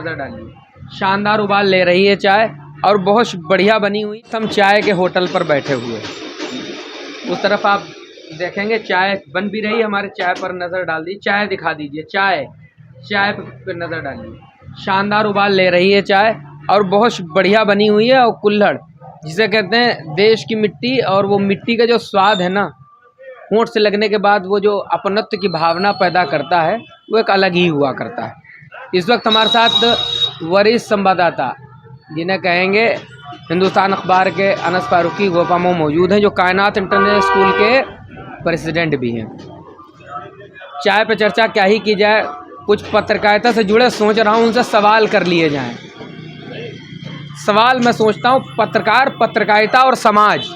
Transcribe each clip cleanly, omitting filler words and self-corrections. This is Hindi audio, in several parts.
नजर डालिए, शानदार उबाल ले रही है चाय और बहुत बढ़िया बनी हुई। हम चाय के होटल पर बैठे हुए, उस तरफ आप देखेंगे चाय बन भी रही है। हमारे चाय पर नज़र डाल दी, चाय दिखा दीजिए, चाय पर नज़र डालिए, शानदार उबाल ले रही है चाय और बहुत बढ़िया बनी हुई है। और कुल्हड़ जिसे कहते हैं देश की मिट्टी, और वो मिट्टी का जो स्वाद है ना, होंठ से लगने के बाद वो जो अपनत्व की भावना पैदा करता है, वो एक अलग ही हुआ करता है। इस वक्त हमारे साथ वरिष्ठ संवाददाता जिन्हें कहेंगे हिंदुस्तान अखबार के अनस फारूकी गोपामो मौजूद हैं, जो कायनात इंटरनेशनल स्कूल के प्रेसिडेंट भी हैं। चाय पे चर्चा क्या ही की जाए, कुछ पत्रकारिता से जुड़े सोच रहा हूँ उनसे सवाल कर लिए जाएं। सवाल मैं सोचता हूँ पत्रकार, पत्रकारिता और समाज,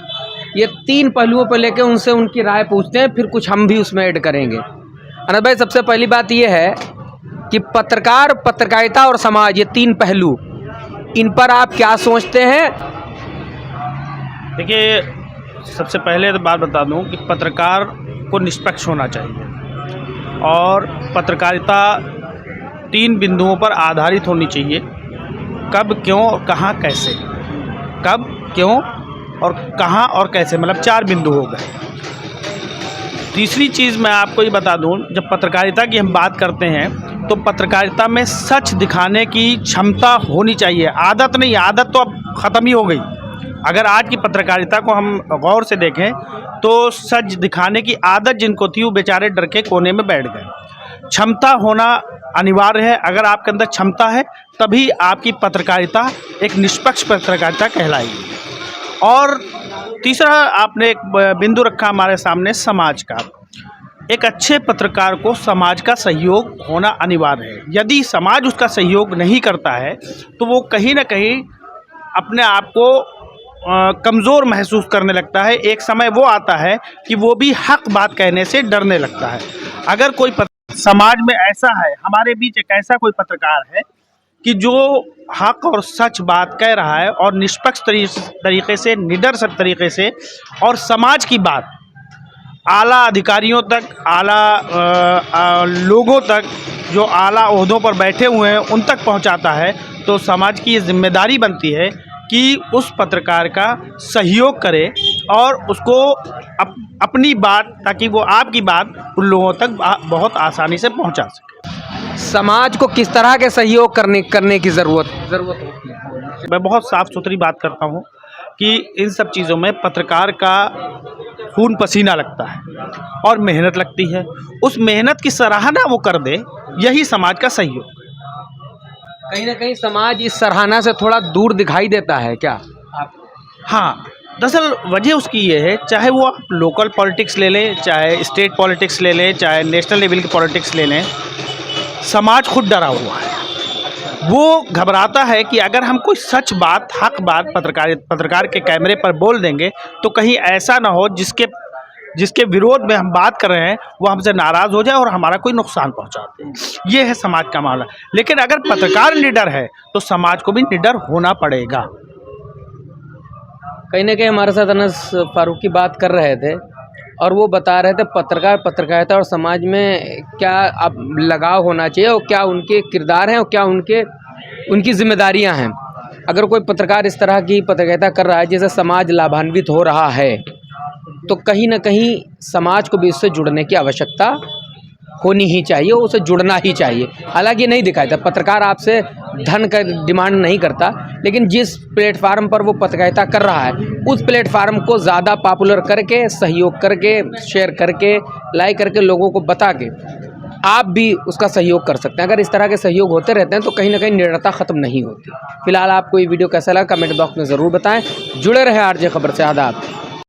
ये तीन पहलुओं पर लेकर उनसे उनकी राय पूछते हैं, फिर कुछ हम भी उसमें ऐड करेंगे। अनस भाई, सबसे पहली बात ये है कि पत्रकार, पत्रकारिता और समाज, ये तीन पहलू, इन पर आप क्या सोचते हैं? देखिए, सबसे पहले तो बात बता दूं कि पत्रकार को निष्पक्ष होना चाहिए और पत्रकारिता तीन बिंदुओं पर आधारित होनी चाहिए। कब, क्यों, कहाँ, कैसे। कब, क्यों और कहाँ और कैसे, मतलब चार बिंदु हो गए। तीसरी चीज़ मैं आपको ये बता दूं, जब पत्रकारिता की हम बात करते हैं तो पत्रकारिता में सच दिखाने की क्षमता होनी चाहिए। आदत नहीं, आदत तो अब ख़त्म ही हो गई। अगर आज की पत्रकारिता को हम गौर से देखें तो सच दिखाने की आदत जिनको थी वो बेचारे डर के कोने में बैठ गए। क्षमता होना अनिवार्य है। अगर आपके अंदर क्षमता है तभी आपकी पत्रकारिता एक निष्पक्ष पत्रकारिता कहलाएगी। और तीसरा आपने एक बिंदु रखा हमारे सामने, समाज का। एक अच्छे पत्रकार को समाज का सहयोग होना अनिवार्य है। यदि समाज उसका सहयोग नहीं करता है तो वो कहीं ना कहीं अपने आप को कमज़ोर महसूस करने लगता है। एक समय वो आता है कि वो भी हक बात कहने से डरने लगता है। अगर कोई समाज में ऐसा है, हमारे बीच एक ऐसा कोई पत्रकार है कि जो हक और सच बात कह रहा है और निष्पक्ष तरीके से, निडर तरीके से, और समाज की बात आला अधिकारियों तक, आला लोगों तक, जो आला ओहदों पर बैठे हुए हैं उन तक पहुंचाता है, तो समाज की ये जिम्मेदारी बनती है कि उस पत्रकार का सहयोग करे और उसको अपनी बात, ताकि वो आपकी बात उन लोगों तक बहुत आसानी से पहुंचा सके। समाज को किस तरह के सहयोग करने की ज़रूरत होती है? मैं बहुत साफ़ सुथरी बात करता हूँ कि इन सब चीज़ों में पत्रकार का खून पसीना लगता है और मेहनत लगती है। उस मेहनत की सराहना वो कर दे, यही समाज का सहयोग है। कहीं ना कहीं समाज इस सराहना से थोड़ा दूर दिखाई देता है क्या? हाँ, दरअसल वजह उसकी ये है, चाहे वो आप लोकल पॉलिटिक्स ले लें, चाहे स्टेट पॉलिटिक्स ले लें, चाहे नेशनल लेवल की पॉलिटिक्स ले लें, समाज खुद डरा हुआ है। वो घबराता है कि अगर हम कोई सच बात, हक बात पत्रकार के कैमरे पर बोल देंगे तो कहीं ऐसा ना हो जिसके विरोध में हम बात कर रहे हैं वो हमसे नाराज़ हो जाए और हमारा कोई नुकसान पहुंचाते हैं। ये है समाज का मामला। लेकिन अगर पत्रकार निडर है तो समाज को भी निडर होना पड़ेगा। कहीं ना कहीं हमारे साथ अनस फारूकी बात कर रहे थे और वो बता रहे थे पत्रकार, पत्रकारिता और समाज में क्या अब लगाव होना चाहिए और क्या उनके किरदार हैं और क्या उनकी जिम्मेदारियां हैं। अगर कोई पत्रकार इस तरह की पत्रकारिता कर रहा है जिससे समाज लाभान्वित हो रहा है, तो कहीं ना कहीं समाज को भी उससे जुड़ने की आवश्यकता होनी ही चाहिए, उसे जुड़ना ही चाहिए। हालांकि नहीं दिखाई देता, पत्रकार आपसे धन का डिमांड नहीं करता, लेकिन जिस प्लेटफार्म पर वो पत्रकारिता कर रहा है उस प्लेटफार्म को ज़्यादा पॉपुलर करके, सहयोग करके, शेयर करके, लाइक करके, लोगों को बता के आप भी उसका सहयोग कर सकते हैं। अगर इस तरह के सहयोग होते रहते हैं तो कहीं ना कहीं निडरता ख़त्म नहीं होती। फिलहाल आपको ये वीडियो कैसा लगा कमेंट बॉक्स में ज़रूर बताएं। जुड़े रहे आरजे खबर से। आदाब।